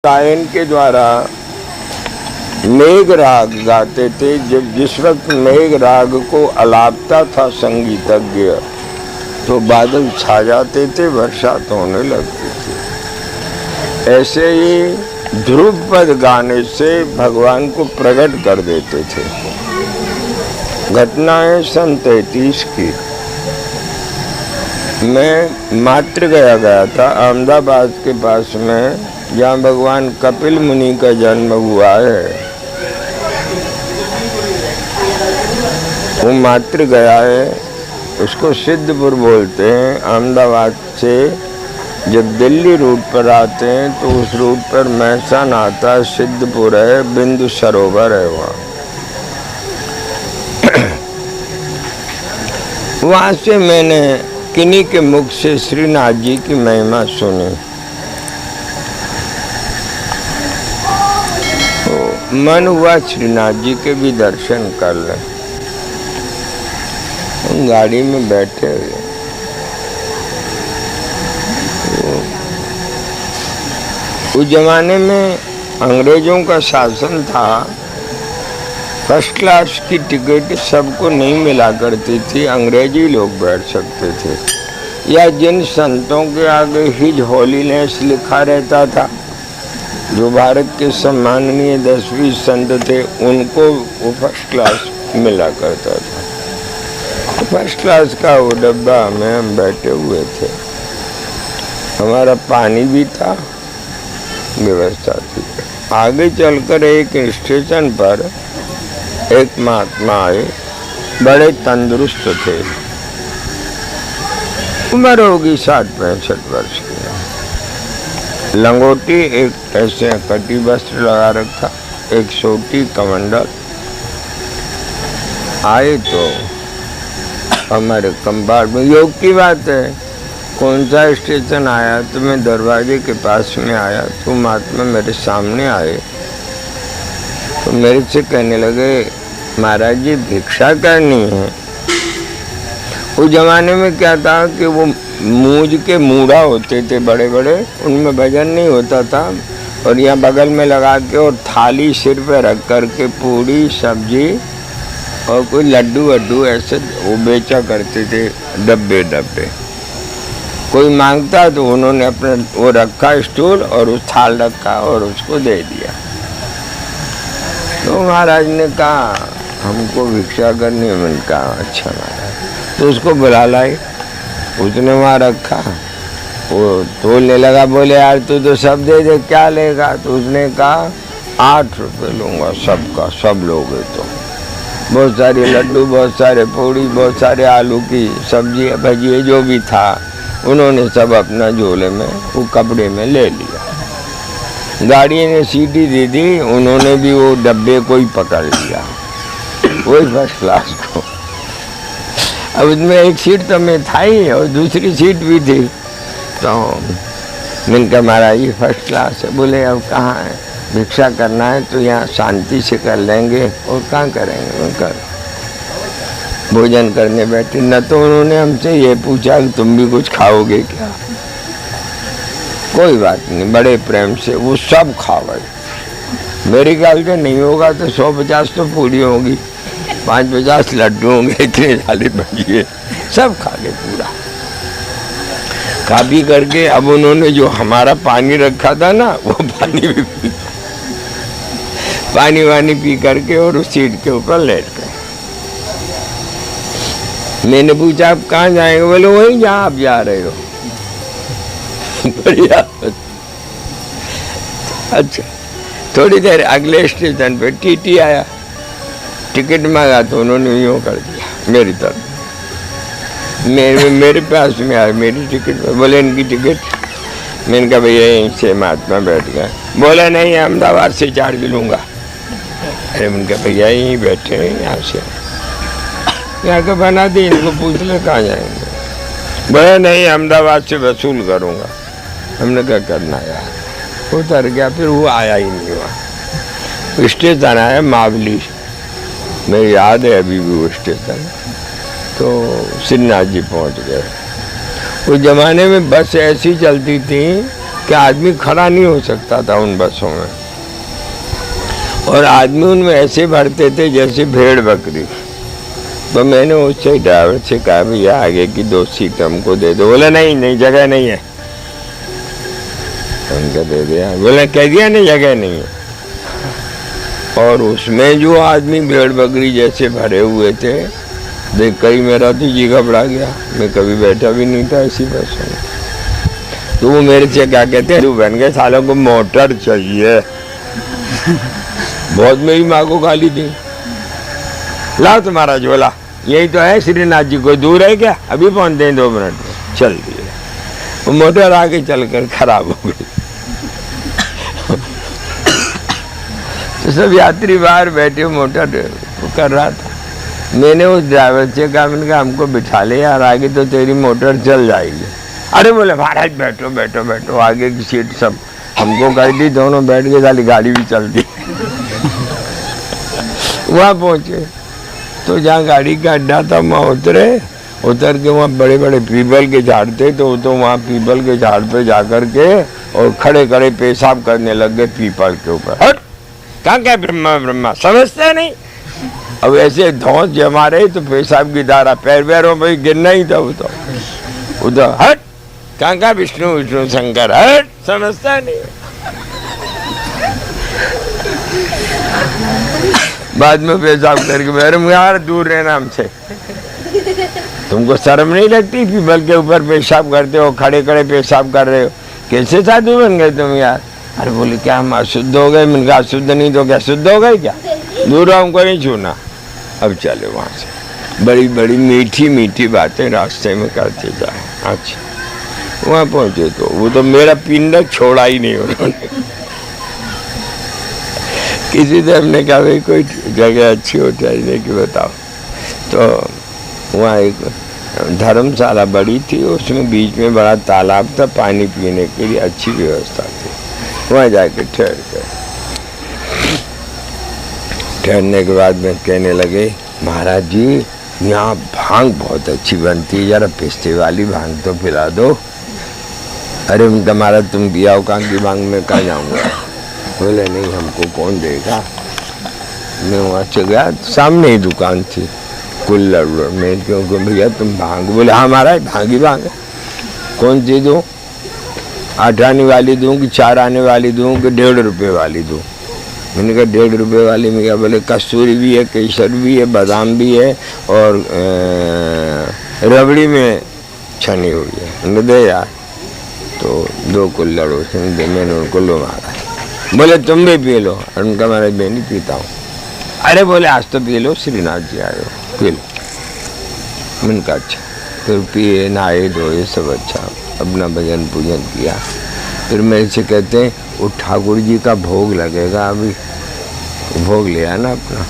गायन के द्वारा मेघ राग गाते थे। जब जिस वक्त मेघ राग को अलापता था संगीतज्ञ तो बादल छा जाते थे, बरसात होने लगती थी। ऐसे ही ध्रुव पद गाने से भगवान को प्रकट कर देते थे। घटना है सन 33 की। मैं मात्र गया था अहमदाबाद के पास में, जहाँ भगवान कपिल मुनि का जन्म हुआ है। वो मात्र गया है, उसको सिद्धपुर बोलते हैं। अहमदाबाद से जब दिल्ली रूट पर आते हैं तो उस रूट पर महसान आता है, सिद्धपुर है, बिंदु सरोवर है वहाँ। वहाँ से मैंने किन्हीं के मुख से श्रीनाथ जी की महिमा सुनी। तो मन हुआ श्रीनाथ जी के भी दर्शन कर लें। हम गाड़ी में बैठे हुए, उस जमाने में अंग्रेजों का शासन था। फर्स्ट क्लास की टिकट सबको नहीं मिला करती थी, अंग्रेजी लोग बैठ सकते थे, या जिन संतों के आगे हिज होलीनेस लिखा रहता था, जो भारत के सम्माननीय 10-20 संत थे, उनको वो फर्स्ट क्लास मिला करता था। फर्स्ट क्लास का वो डब्बा में हम बैठे हुए थे। हमारा पानी भी था, व्यवस्था थी। आगे चलकर एक स्टेशन पर एक महात्मा आए, बड़े तंदुरुस्त थे। उम्र होगी 60-65 वर्ष की। लंगोटी, एक ऐसे कटी वस्त्र लगा रखा, एक सोटी कमंडल। आए तो हमारे कंपार्टमेंट, योग की बात है, कौन सा स्टेशन आया तो मैं दरवाजे के पास में आया तो महात्मा मेरे सामने आए। तो मेरे से कहने लगे, महाराज जी भिक्षा करनी है। उस जमाने में क्या था कि वो मूंज के मूड़ा होते थे बड़े बड़े, उनमें वजन नहीं होता था, और यहाँ बगल में लगा के और थाली सिर पे रख कर के पूरी सब्जी और कोई लड्डू वड्डू ऐसे वो बेचा करते थे, डब्बे डब्बे। कोई मांगता तो उन्होंने अपने वो रखा स्टूल और उस थाल रखा और उसको दे दिया। तो महाराज ने कहा हमको भिक्षा करनी है। मैंने कहा अच्छा महाराज। तो उसको बुला लाए, उसने वहाँ रखा, वो तोलने लगा। बोले यार तू तो सब दे दे, क्या लेगा? तो उसने कहा 8 रुपये लूँगा सबका, सब लोगे तो। बहुत सारे लड्डू, बहुत सारे पूड़ी, बहुत सारे आलू की सब्जी भजिए, जो भी था उन्होंने सब अपना झोले में वो कपड़े में ले लिया। गाड़ी ने सीटी दे दी, उन्होंने भी वो डब्बे को ही पकड़ लिया, वही फर्स्ट क्लास को। अब उसमें एक सीट तो मैं था ही और दूसरी सीट भी थी। तो मैंने कहा महाराज ये फर्स्ट क्लास है। बोले अब कहाँ है? भिक्षा करना है तो यहाँ शांति से कर लेंगे, और कहाँ करेंगे? मैं कर भोजन करने बैठे। न तो उन्होंने हमसे ये पूछा कि तुम भी कुछ खाओगे क्या। कोई बात नहीं, बड़े प्रेम से वो सब खा गए। मेरे ख्याल से नहीं होगा तो 150 तो पूरी होगी, 5-50 लड्डू होंगे, इतने साले भजिए, सब खा गए पूरा। खा पी करके अब उन्होंने जो हमारा पानी रखा था ना, वो पानी भी पी, पानी वानी पी करके और उस सीट के ऊपर लेट गए। मैंने पूछा आप कहाँ जाएंगे? बोले वहीं जहाँ आप जा रहे हो। बढ़िया। अच्छा, थोड़ी देर अगले स्टेशन पे टीटी आया, टिकट मांगा तो उन्होंने यूँ कर दिया मेरी तरफ। मेरे पास में आया मेरी टिकट में। बोले इनकी टिकट। मैंने कहा भैया यहीं से महात्मा बैठ गए। बोले नहीं अहमदाबाद से चार्ज लूँगा। अरे मैंने कहा भैया यहीं बैठे हैं, यहाँ से यहाँ के बना दी, इनको पूछ ले कहाँ जाएंगे। बोले नहीं अहमदाबाद से वसूल करूँगा। हमने क्या करना यार, उतर गया। फिर वो आया ही नहीं वहाँ। स्टेशन आया मावली, मेरी याद है अभी भी वो स्टेशन। तो श्रीनाथ जी पहुँच गए। उस जमाने में बस ऐसी चलती थी कि आदमी खड़ा नहीं हो सकता था उन बसों में, और आदमी उनमें ऐसे भरते थे जैसे भेड़ बकरी। तो मैंने उससे ड्राइवर से कहा भैया आगे की 2 सीट हमको दे दो। बोला नहीं नहीं जगह नहीं है। उनका दे दिया। बोला कह दिया नहीं जगह नहीं है। और उसमें जो आदमी भेड़ बकरी जैसे भरे हुए थे, देख कर ही मेरा तो जी घबरा गया। मैं कभी बैठा भी नहीं था ऐसी बस में। तो वो मेरे से क्या कहते हैं, बन गए सालों को मोटर चाहिए। बहुत मेरी माँ को गाली दी। लाओ तुम्हारा झोला, यही तो है श्रीनाथ जी, कोई दूर है क्या, अभी पहुंचते हैं 2 मिनट में। चल दिए। वो मोटर आगे चलकर खराब हो गई। तो सब यात्री बाहर बैठे, मोटर कर रहा था। मैंने उस ड्राइवर से कहा, मैंने कहा हमको बिठा ले यार, आगे तो तेरी मोटर चल जाएगी। अरे बोले महाराज बैठो बैठो बैठो, आगे की सीट सब हमको कर दी, दोनों बैठ गए, साली गाड़ी भी चलती। वहाँ पहुँचे तो जहाँ गाड़ी का अड्डा था वहाँ उतर के वहाँ बड़े बड़े पीपल के झाड़ थे। तो वहाँ पीपल के झाड़ पे जाकर के और खड़े खड़े पेशाब करने लग गए पीपल के ऊपर। हट, कहाँ क्या ब्रह्मा ब्रह्मा समझते नहीं। अब ऐसे धौंस जमा रहे तो पेशाब की धारा पैर पैरों पर गिरना ही था। वो तो उधर हट, कहाँ विष्णु विष्णु शंकर, हट, समझता नहीं। बाद में पेशाब करके मेरे यार दूर रहना हमसे, तुमको शर्म नहीं लगती पीपल के ऊपर पेशाब करते हो, खड़े खड़े पेशाब कर रहे हो, कैसे साधु बन गए तुम यार। अरे बोले क्या हम अशुद्ध हो गए। मैंने कहा अशुद्ध नहीं तो क्या शुद्ध हो गए क्या, दूर हमको नहीं छूना। अब चले वहाँ से, बड़ी बड़ी मीठी मीठी बातें रास्ते में करते जाए। अच्छा वहाँ पहुँचे तो वो तो मेरा पिंड छोड़ा ही नहीं उन्होंने। किसी से हमने कहा भाई कोई जगह अच्छी हो ठहरने की बताओ। तो वहाँ एक धर्मशाला बड़ी थी, उसमें बीच में बड़ा तालाब था, पानी पीने के लिए अच्छी व्यवस्था थी। वहाँ जाके ठहर गए। ठहरने के बाद में कहने लगे महाराज जी यहाँ भांग बहुत अच्छी बनती है, जरा पिस्ते वाली भांग तो पिला दो। अरे उनका महाराज तुम दिया हो कहाँ की भांग में कहाँ जाऊँगा। बोले नहीं हमको कौन देगा। मैं वहाँ से गया, सामने ही दुकान थी कुल्लड़ में, क्योंकि भैया तुम भांग। बोले हाँ महाराज भांग ही भांग है। कौन सी दूँ, 8 आने वाली दूँ कि 4 आने वाली दूँ कि 1.5 रुपये वाली दूँ। मैंने कहा 1.5 रुपये वाली में क्या। बोले कस्तूरी भी है, केसर भी है, बादाम भी है और रबड़ी में छनी हुई है। मैंने दे यार। तो 2 कुल्लड़ उसने दे, मैंने उनको लो मारा। बोले तुम भी पी लो। और उनका महाराज मैं नहीं पीता हूँ। अरे बोले आज तो पी लो, श्रीनाथ जी आए हो, पी लो। मैंने कहा अच्छा। फिर पिए, नहाए धोए, सब अच्छा, अपना भजन पूजन किया। फिर मेरे से कहते हैं वो ठाकुर जी का भोग लगेगा, अभी भोग ले आना अपना,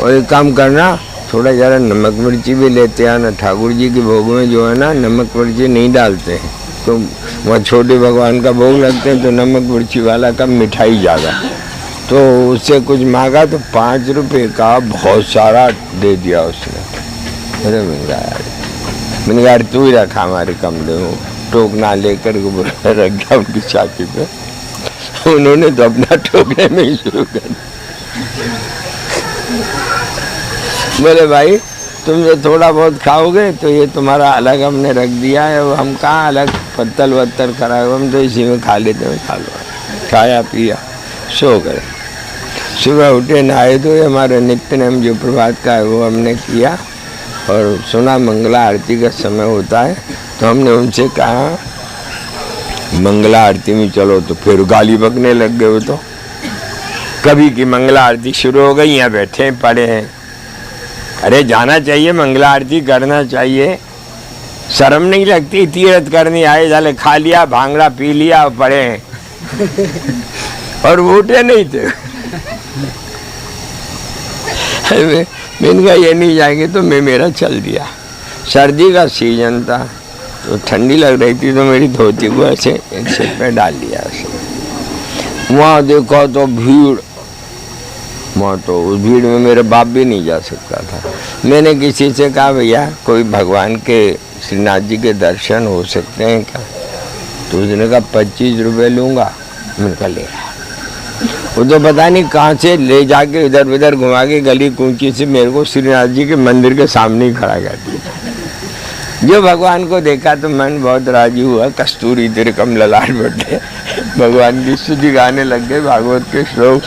और एक काम करना थोड़ा ज़रा नमक मिर्ची भी लेते आना। ठाकुर जी के भोग में जो है ना नमक मिर्ची नहीं डालते हैं, तो वहाँ छोटे भगवान का भोग लगते हैं तो नमक मिर्ची वाला का मिठाई ज़्यादा। तो उससे कुछ मांगा तो 5 रुपये का बहुत सारा दे दिया उसने। अरे मैंने कहा तू ही रखा हमारे कमरे में। टोकना लेकर रख गया उनकी छाती पे। उन्होंने तो अपना ठोकने में ही शुरू कर। बोले भाई तुम जो थोड़ा बहुत खाओगे तो ये तुम्हारा अलग हमने रख दिया है, हम कहाँ अलग पत्तल वत्तल कराए, हम तो इसी में खा लेते हैं। खा लो। खाया पिया सो गए। सुबह उठे, नहाए धोए, हमारे नित्य नेम जो प्रभात का है वो हमने किया, और सुना मंगला आरती का समय होता है। तो हमने उनसे कहा मंगला आरती में चलो, तो फिर गाली बकने लग गए। वो तो कभी की मंगला आरती शुरू हो गई, यहाँ बैठे पड़े हैं। अरे जाना चाहिए, मंगला आरती करना चाहिए, शर्म नहीं लगती, तीर्थ करनी आए, जाले खा लिया, भांगड़ा पी लिया और पड़े हैं। और वो उठे नहीं थे। मैंने कहा ये नहीं जाएंगे, तो मैं मेरा चल दिया। सर्दी का सीजन था तो ठंडी लग रही थी, तो मेरी धोती को ऐसे सिर पे डाल लिया। वहाँ देखो तो भीड़, वहाँ तो उस भीड़ में मेरे बाप भी नहीं जा सकता था। मैंने किसी से कहा भैया कोई भगवान के श्रीनाथ जी के दर्शन हो सकते हैं क्या। तो उसने कहा 25 रुपये लूँगा। मैंने कहा ले। वो तो पता नहीं कहाँ से ले जाके इधर उधर घुमा के गली कूची से मेरे को श्रीनाथ जी के मंदिर के सामने ही खड़ा कर दिया। जो भगवान को देखा तो मन बहुत राजी हुआ। कस्तूरी तेरे कम ललाट बैठे, भगवान की स्तुति गाने लग गए, भागवत के श्लोक।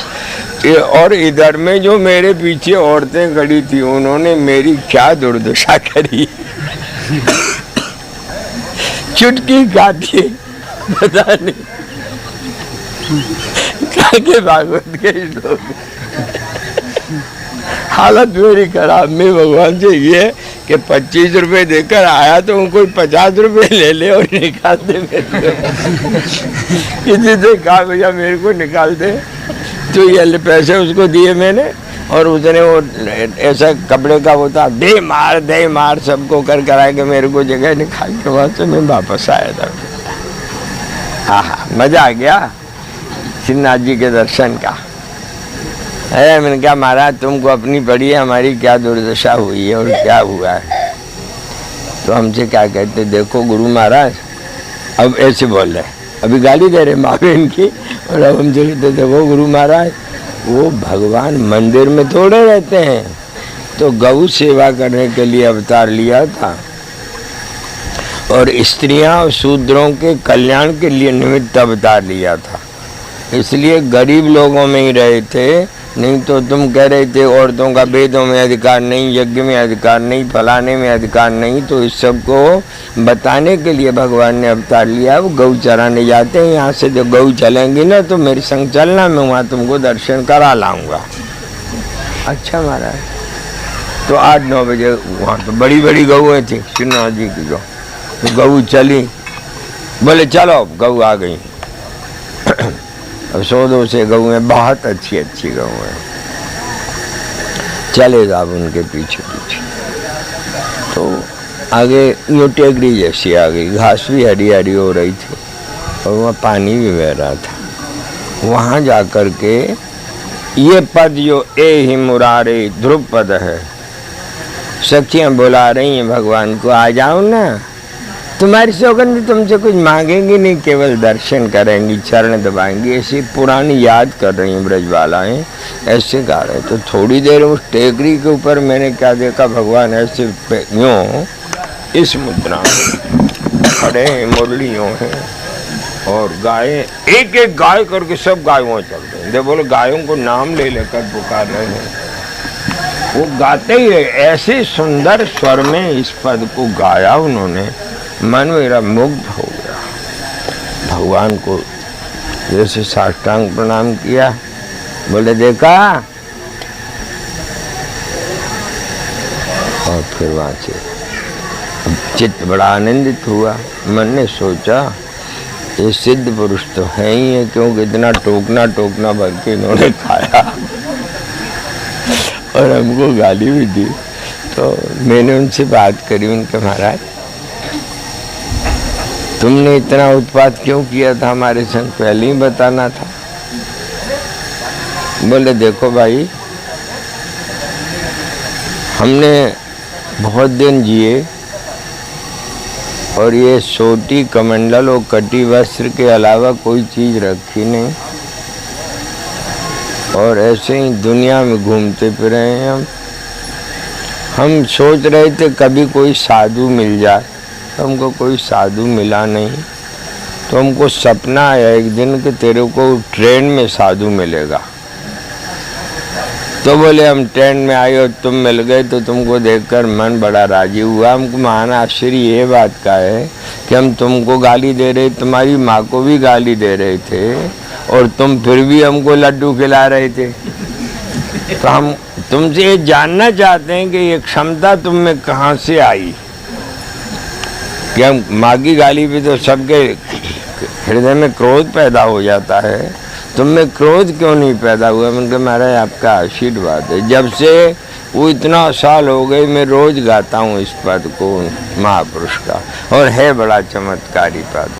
और इधर में जो मेरे पीछे औरतें खड़ी थी, उन्होंने मेरी क्या दुर्दशा करी। चुटकी गाती पता नहीं के भागवत के श्लोक। हालत मेरी खराब। में भगवान से ये कि 25 रुपए देकर आया तो उनको 50 रुपए ले ले और निकाल दे मेरे को। किसी से कहा भैया मेरे को निकाल दे, तो ये पैसे उसको दिए मैंने। और उसने वो ऐसा कपड़े का वो था, दे मार सबको कर करा के मेरे को जगह निकाल के वहाँ से मैं वापस आया था। हाँ, मजा आ गया श्रीनाथ जी के दर्शन का। अरे मैंने कहा महाराज तुमको अपनी पड़ी है, हमारी क्या दुर्दशा हुई है और क्या हुआ है। तो हमसे क्या कहते, देखो गुरु महाराज, अब ऐसे बोल रहे, अभी गाली दे रहे माँ बहन की। और अब हमसे कहते, देखो गुरु महाराज, वो भगवान मंदिर में थोड़े रहते हैं, तो गौ सेवा करने के लिए अवतार लिया था और स्त्रियां और शूद्रों के कल्याण के लिए निमित्त अवतार लिया था। इसलिए गरीब लोगों में ही रहे थे। नहीं तो तुम कह रहे थे औरतों का वेदों में अधिकार नहीं, यज्ञ में अधिकार नहीं, फलाने में अधिकार नहीं, तो इस सब को बताने के लिए भगवान ने अवतार लिया। वो गौ चराने जाते हैं, यहाँ से जो गौ चलेंगी ना तो मेरे संग चलना, मैं वहाँ तुमको दर्शन करा लाऊंगा। अच्छा महाराज। तो 8-9 बजे वहाँ तो बड़ी बड़ी गौएँ थी श्रीनाथ जी की। तो गऊ चली, बोले चलो गऊ आ गई। अब 100-200 से गऊ हैं, बहुत अच्छी अच्छी गऊ हैं। चलेगा अब उनके पीछे पीछे। तो आगे यूँ टेकरी जैसी आ गई, घास भी हरी हरी हो रही थी और वहाँ पानी भी बह रहा था। वहाँ जा कर के ये पद जो ए ही मुरारे ध्रुव पद है, सखियाँ बुला रही हैं भगवान को, आ जाओ ना, तुम्हारी सौगंध तुमसे कुछ मांगेंगी नहीं, केवल दर्शन करेंगी, चरण दबाएंगी। ऐसी पुरानी याद कर रही हैं ब्रजबालाएं, ऐसे गा रहे। तो थोड़ी देर उस टेकरी के ऊपर मैंने क्या देखा, भगवान ऐसे यूँ इस मुद्रा में खड़े हैं, मुरलियों हैं और गाय एक एक गाय करके सब गायों चल रहे हैं। बोले गायों को नाम ले लेकर पुकार रहे हैं। वो गाते ही ऐसे सुंदर स्वर में इस पद को गाया उन्होंने, मन मेरा मुग्ध हो गया। भगवान को जैसे साष्टांग प्रणाम किया, बोले देखा, और फिर वहां से चित्त बड़ा आनंदित हुआ। मन ने सोचा ये सिद्ध पुरुष तो है ही है, क्योंकि इतना टोकना भर के इन्होंने खाया और हमको गाली भी दी। तो मैंने उनसे बात करी, उनके महाराज तुमने इतना उत्पात क्यों किया था हमारे संग, पहले ही बताना था। बोले देखो भाई, हमने बहुत दिन जिए और ये सोटी कमंडल और कटी वस्त्र के अलावा कोई चीज रखी नहीं, और ऐसे ही दुनिया में घूमते फिरे हैं हम सोच रहे थे कभी कोई साधु मिल जाए, हमको कोई साधु मिला नहीं। तो हमको सपना आया एक दिन कि तेरे को ट्रेन में साधु मिलेगा। तो बोले हम ट्रेन में आए और तुम मिल गए, तो तुमको देखकर मन बड़ा राजी हुआ। हमको महान आश्चर्य ये बात का है कि हम तुमको गाली दे रहे, तुम्हारी माँ को भी गाली दे रहे थे और तुम फिर भी हमको लड्डू खिला रहे थे। तो हम तुमसे ये जानना चाहते हैं कि ये क्षमता तुम में कहाँ से आई कि हम माँ की गाली पे तो सबके हृदय में क्रोध पैदा हो जाता है, तुम में क्रोध क्यों नहीं पैदा हुआ। मैंने महाराज आपका आशीर्वाद है, जब से वो इतना साल हो गए मैं रोज गाता हूँ इस पद को महापुरुष का, और है बड़ा चमत्कारी पद।